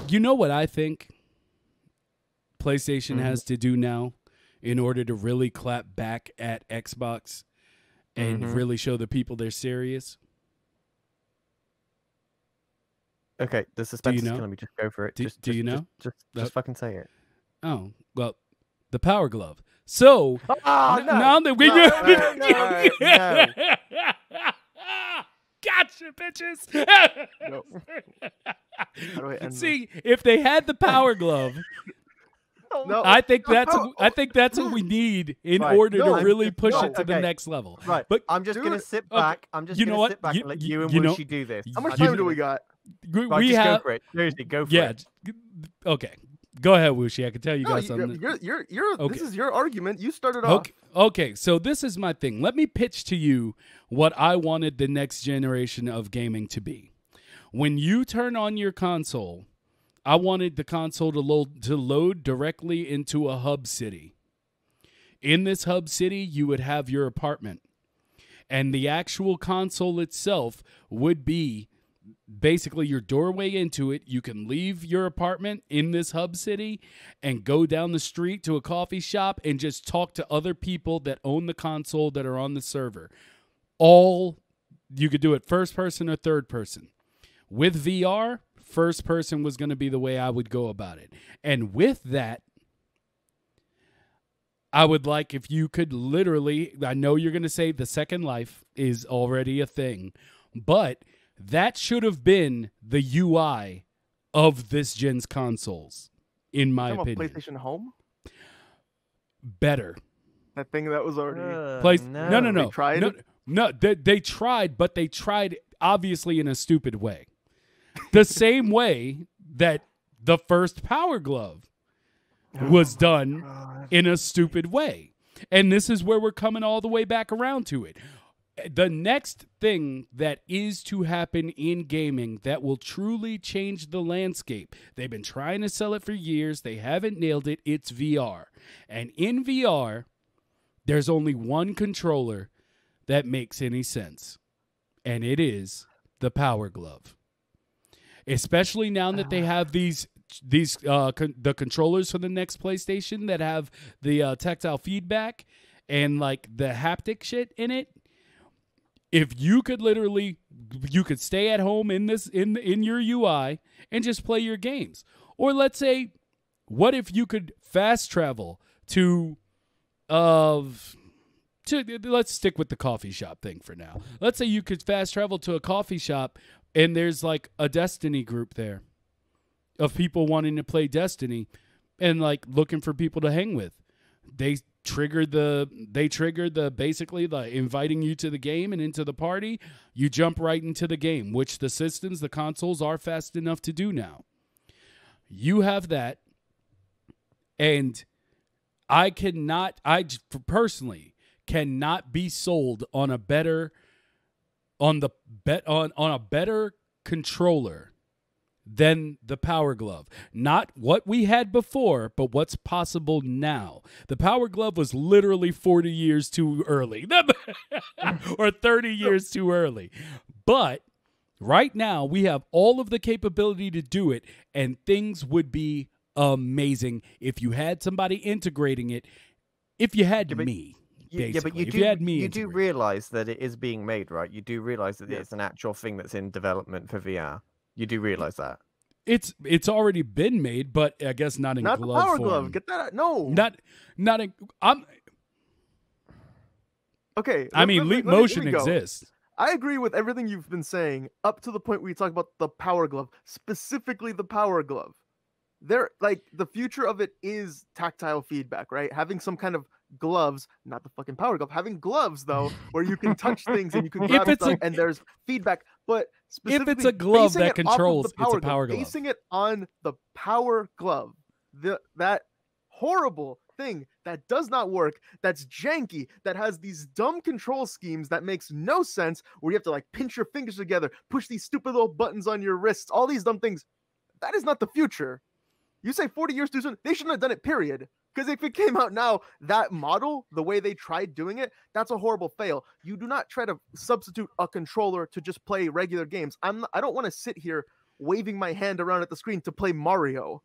You know what I think PlayStation has to do now in order to really clap back at Xbox and really show the people they're serious? Okay, the suspense is know? killing me. Just go for it. Do you know? Just fucking say it. Oh, well, the PowerGlove. So, now that we no. Gotcha, bitches. No. How do I end See, if they had the PowerGlove, No. I think that's what we need in order to really push it to the next level. Right, but I'm just gonna sit back. I'm just gonna sit back and let you and Wooshie do this. How much time do we got? Right, we just have. go for it. Seriously, go for it. Okay. Go ahead, Wooshie. I can tell you got something. You're Okay. This is your argument. You started off. Okay, so this is my thing. Let me pitch to you what I wanted the next generation of gaming to be. When you turn on your console, I wanted the console to load directly into a hub city. In this hub city, you would have your apartment. And the actual console itself would be basically your doorway into it. You can leave your apartment in this hub city and go down the street to a coffee shop and just talk to other people that own the console that are on the server. You could do it first person or third person. With VR, first person was going to be the way I would go about it. And with that, I would like if you could literally, I know you're going to say the Second Life is already a thing, but that should have been the UI of this gen's consoles, in my opinion. PlayStation Home? Better. That thing that was already... No. They tried? No, they tried, but they tried obviously in a stupid way. The same way that the first PowerGlove was done in a stupid way. And this is where we're coming all the way back around to it. The next thing that is to happen in gaming that will truly change the landscape, they've been trying to sell it for years, they haven't nailed it, it's VR. And in VR, there's only one controller that makes any sense, and it is the PowerGlove. Especially now that they have the controllers for the next PlayStation that have the tactile feedback and like the haptic shit in it. If you could you could stay at home in your UI and just play your games. Or let's say, what if you could fast travel to let's stick with the coffee shop thing for now. Let's say you could fast travel to a coffee shop and there's like a Destiny group there of people wanting to play Destiny and like looking for people to hang with. They trigger the basically the inviting you to the game and into the party. You jump right into the game, which the consoles are fast enough to do now. You have that, and I personally cannot be sold on a better controller than the PowerGlove. Not what we had before, but what's possible now. The PowerGlove was literally 40 years too early. Or 30 years too early. But right now, we have all of the capability to do it, and things would be amazing if you had somebody integrating it. If you had me. Yeah, but you do realize that it is being made, right? You do realize that it's an actual thing that's in development for VR. You do realize that it's already been made, but I guess not in glove form. Not the PowerGlove. Get that out. No. Not in. Okay. I mean, Leap Motion exists. I agree with everything you've been saying up to the point where you talk about the PowerGlove, specifically the PowerGlove. The future of it is tactile feedback, right? Having some kind of gloves, not the fucking PowerGlove, having gloves though, where you can touch things and you can grab stuff and there's feedback. But if it's a glove that controls, it's a PowerGlove. Basing it on the PowerGlove, that horrible thing that does not work, that's janky, that has these dumb control schemes that makes no sense, where you have to like pinch your fingers together, push these stupid little buttons on your wrists, all these dumb things. That is not the future. You say 40 years too soon, they shouldn't have done it, period. Because if it came out now, that model, the way they tried doing it, that's a horrible fail. You do not try to substitute a controller to just play regular games. I don't want to sit here waving my hand around at the screen to play Mario.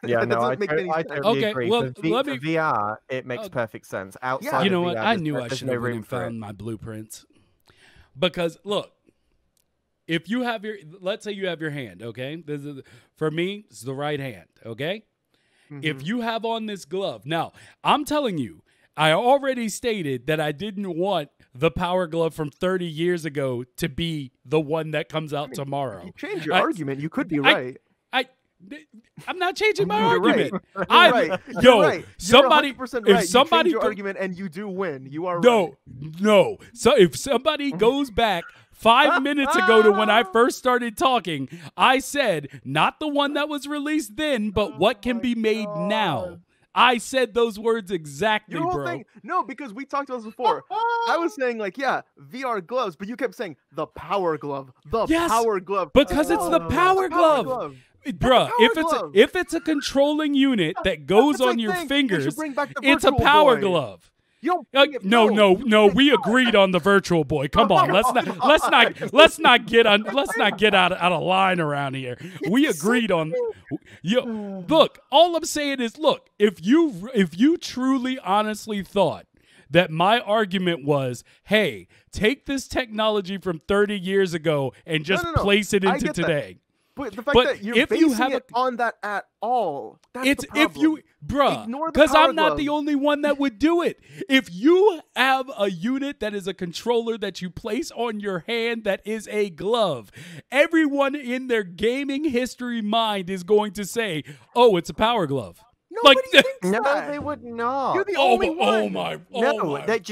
Yeah, no, I totally agree. Well, for VR, it makes perfect sense. Outside, you know of what? VR, I knew I there's should no have went room and for found it. my blueprints. Because look, if you have let's say you have your hand, okay? For me, it's the right hand, okay? Mm-hmm. If you have on this glove, now I'm telling you, I already stated that I didn't want the PowerGlove from 30 years ago to be the one that comes out tomorrow. You change your argument, you could be right. I'm not changing my You're argument. Right. I'm right. Yo, right. somebody, right. if somebody you change your argument and you do win, you are no, right. No. So if somebody goes back 5 minutes ago to when I first started talking, I said not the one that was released then, but what can be made now. I said those words exactly, Your whole bro. Thing, no, because we talked about this before. I was saying like, yeah, VR gloves, but you kept saying the PowerGlove, the PowerGlove, because it's the PowerGlove. Bruh, if it's a controlling unit that goes on your fingers, it's a PowerGlove. No, we agreed on the Virtual Boy. Come on, let's not get out of line around here. We agreed on. Look, all I'm saying is, look, if you truly, honestly thought that my argument was, hey, take this technology from 30 years ago and just place it into today. But the fact that you're basing it on that at all, that's the problem. Because I'm not the only one that would do it. If you have a unit that is a controller that you place on your hand that is a glove, everyone in their gaming history mind is going to say, oh, it's a PowerGlove. Nobody thinks no, that. they would not. You're the only one. Do you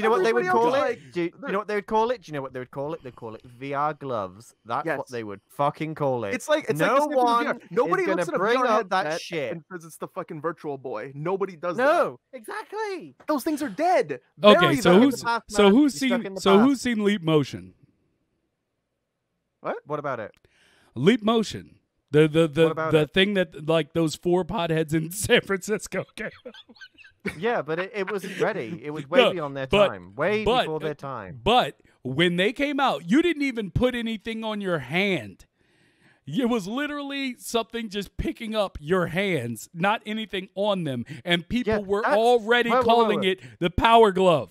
know what they would call it? Do you know what they would call it? Do you know what they would call it? They call it VR gloves. That's what they would fucking call it. It's like nobody looks at a bring VR up that shit and says it's the fucking Virtual Boy. Nobody does that. No, exactly. Those things are dead. Okay, who's seen Leap Motion? What about it? Leap Motion. The thing that like those 4 potheads in San Francisco came out. Yeah, but it wasn't ready. It was way beyond their time. Way before their time. But when they came out, you didn't even put anything on your hand. It was literally something just picking up your hands, not anything on them. And people were already calling it the PowerGlove.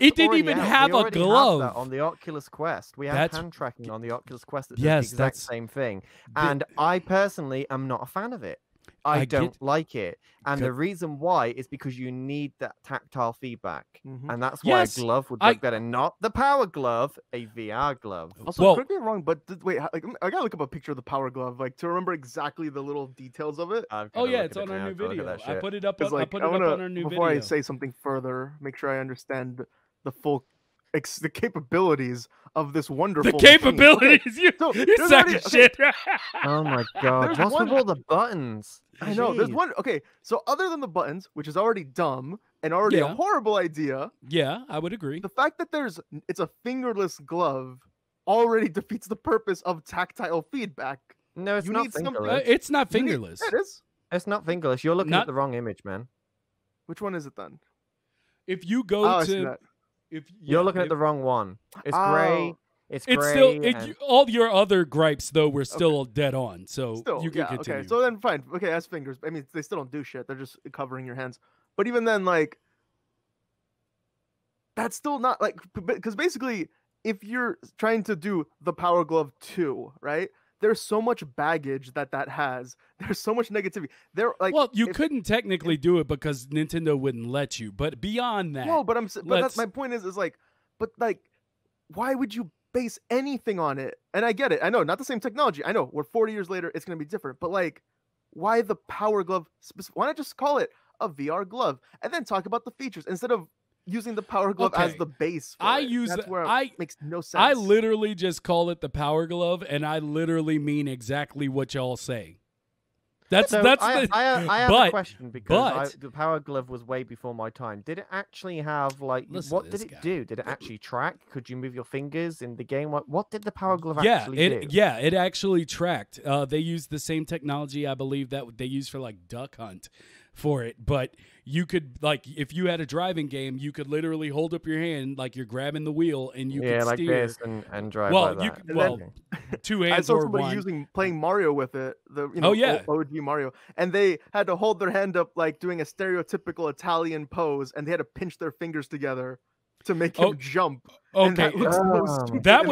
It didn't even have a glove. Have that on the Oculus Quest. We have hand tracking on the Oculus Quest that does the exact same thing. And I personally am not a fan of it. I don't like it. And the reason why is because you need that tactile feedback. And that's why a glove would look better. Not the PowerGlove, a VR glove. Also, correct me if I'm wrong, but wait, I gotta look up a picture of the PowerGlove, like to remember exactly the little details of it. It's on our new video. I put it up on our new video. Before I say something further, make sure I understand the full the capabilities of this wonderful capabilities. You suck of shit. Oh my god! What's with all the buttons? I know. There's one. Okay, so other than the buttons, which is already dumb and already a horrible idea. Yeah, I would agree. The fact that it's a fingerless glove already defeats the purpose of tactile feedback. No, it's not fingerless. It's not fingerless. It is. It's not fingerless. You're looking at the wrong image, man. Which one is it then? If you go to, you're looking at the wrong one. It's gray. It's still all your other gripes though were still dead on. So you can continue. Okay, so then fine. Okay, as fingers. I mean, they still don't do shit. They're just covering your hands. But even then, like, that's still not like, because basically, if you're trying to do the PowerGlove 2, right? There's so much baggage that has. There's so much negativity. You couldn't technically do it because Nintendo wouldn't let you. But beyond that, no. But that's my point is like, why would you base anything on it? And I get it. I know, not the same technology. I know we're 40 years later. It's gonna be different. But like, why the PowerGlove? Why not just call it a VR glove and then talk about the features instead of using the PowerGlove as the base? Makes no sense. I literally just call it the PowerGlove, and I literally mean exactly what y'all say. I have a question because the PowerGlove was way before my time. Did it actually have what did it do? Did it actually track? Could you move your fingers in the game? What did the PowerGlove actually do? Yeah, it actually tracked. They used the same technology, I believe, that they used for like Duck Hunt for it, but you could, like, if you had a driving game, you could literally hold up your hand like you're grabbing the wheel, and you could like steer. this and drive Well, like you that. could, well, two hands I saw or somebody one. playing Mario with it. OG Mario, and they had to hold their hand up like doing a stereotypical Italian pose, and they had to pinch their fingers together to make him jump. Okay, that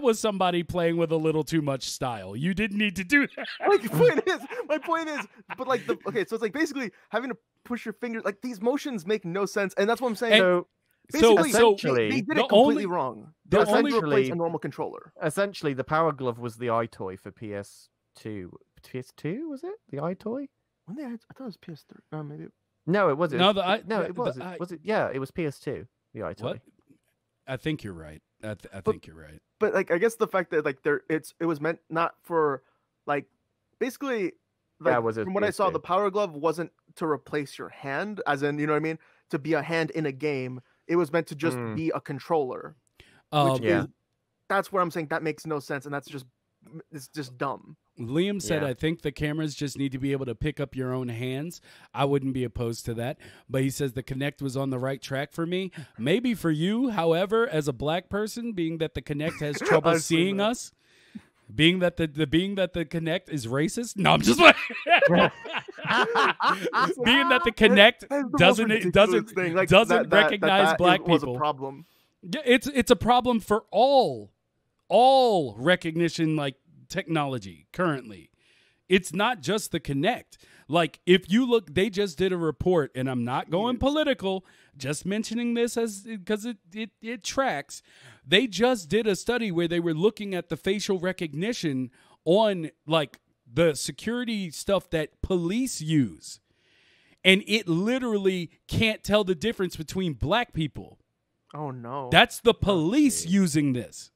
was somebody playing with a little too much style. You didn't need to do that. My point is, but like so it's like basically having to push your fingers. Like these motions make no sense, and that's what I'm saying. Essentially, they did it completely wrong. They're trying to replace a normal controller. Essentially, the PowerGlove was the iToy for PS2. PS2 was it the iToy? I thought it was PS3. Maybe. No, it wasn't. It was. Was it? Yeah, it was PS2. The iToy. What? I think you're right. I think you're right. But like, I guess the fact that like it was meant not for like basically. Like, from what I saw, the PowerGlove wasn't to replace your hand, as in, you know what I mean, to be a hand in a game. It was meant to just be a controller. That's where I'm saying that makes no sense, and it's just dumb. Liam said, I think the cameras just need to be able to pick up your own hands. I wouldn't be opposed to that. But he says the Kinect was on the right track for me. Maybe for you, however, as a black person, being that the Kinect has trouble seeing us, being that the Kinect is racist. No, I'm just like being that the Kinect doesn't recognize black people. Was a problem. Yeah, it's a problem for all recognition like technology currently. It's not just the Kinect. Like, if you look, they just did a report, and I'm not going political, just mentioning this because it tracks. They just did a study where they were looking at the facial recognition on like the security stuff that police use, and it literally can't tell the difference between black people. Oh no. That's the police using this.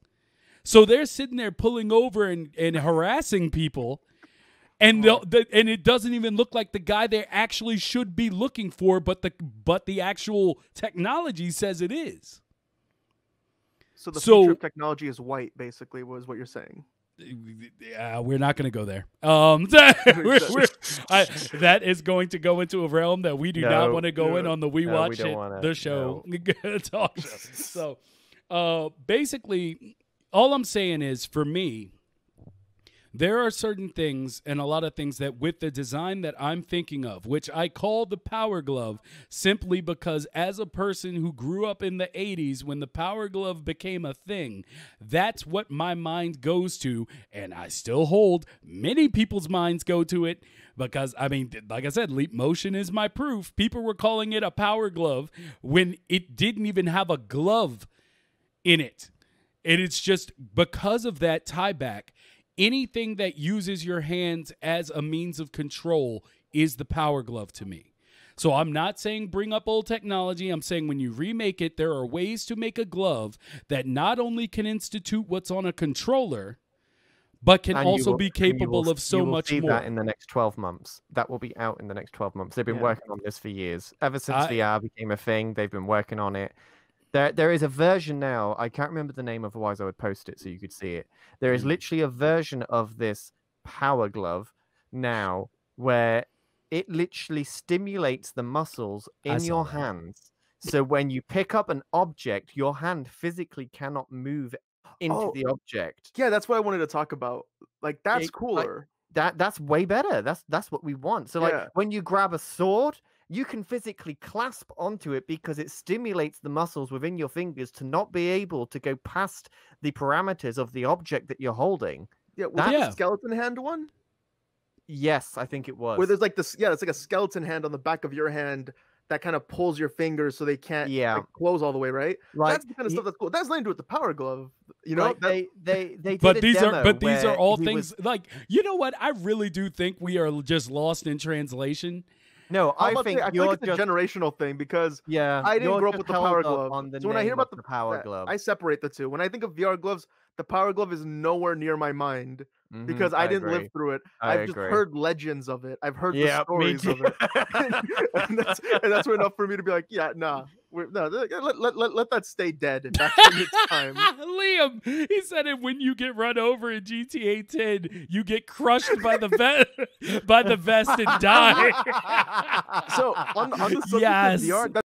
So they're sitting there pulling over and harassing people, and and it doesn't even look like the guy they actually should be looking for, but the actual technology says it is. So the future of technology is white, basically, was what you're saying. We're not going to go there. That is going to go into a realm that we do not want to go in on the We Watch It, the show, talk show. So basically, all I'm saying is, for me, there are certain things and a lot of things that with the design that I'm thinking of, which I call the PowerGlove simply because as a person who grew up in the 80s when the PowerGlove became a thing, that's what my mind goes to, and I still hold many people's minds go to it because, I mean, like I said, Leap Motion is my proof. People were calling it a PowerGlove when it didn't even have a glove in it. And it's just because of that tie back. Anything that uses your hands as a means of control is the PowerGlove to me. So I'm not saying bring up old technology. I'm saying when you remake it, there are ways to make a glove that not only can institute what's on a controller, but can also be capable of so much more. That in the next 12 months. That will be out in the next 12 months. They've been working on this for years. Ever since VR became a thing, they've been working on it. There is a version now. I can't remember the name, otherwise I would post it so you could see it. There is literally a version of this PowerGlove now where it literally stimulates the muscles in your hands. So when you pick up an object, your hand physically cannot move into the object. Yeah, that's what I wanted to talk about. Like, that's cooler. That's way better. That's what we want. So like when you grab a sword, you can physically clasp onto it because it stimulates the muscles within your fingers to not be able to go past the parameters of the object that you're holding. Yeah, was that the skeleton hand one? Yes, I think it was. Where there's like this, it's like a skeleton hand on the back of your hand that kind of pulls your fingers so they can't like, close all the way, right? That's the kind of stuff that's cool. That's nothing to do with the PowerGlove, you know. Like they did but these are all things like, you know what? I really do think we are just lost in translation. No, I think it's a generational thing because I didn't grow up with the PowerGlove. So when I hear about the PowerGlove, I separate the two. When I think of VR gloves, the Power Glove is nowhere near my mind. Because I didn't live through it. I've just heard legends of it. I've heard the stories of it. and that's enough for me to be like, yeah, nah. Let that stay dead. That's in its time. Liam, he said it when you get run over in GTA 10, you get crushed by the vest and die. So on the subject of VR,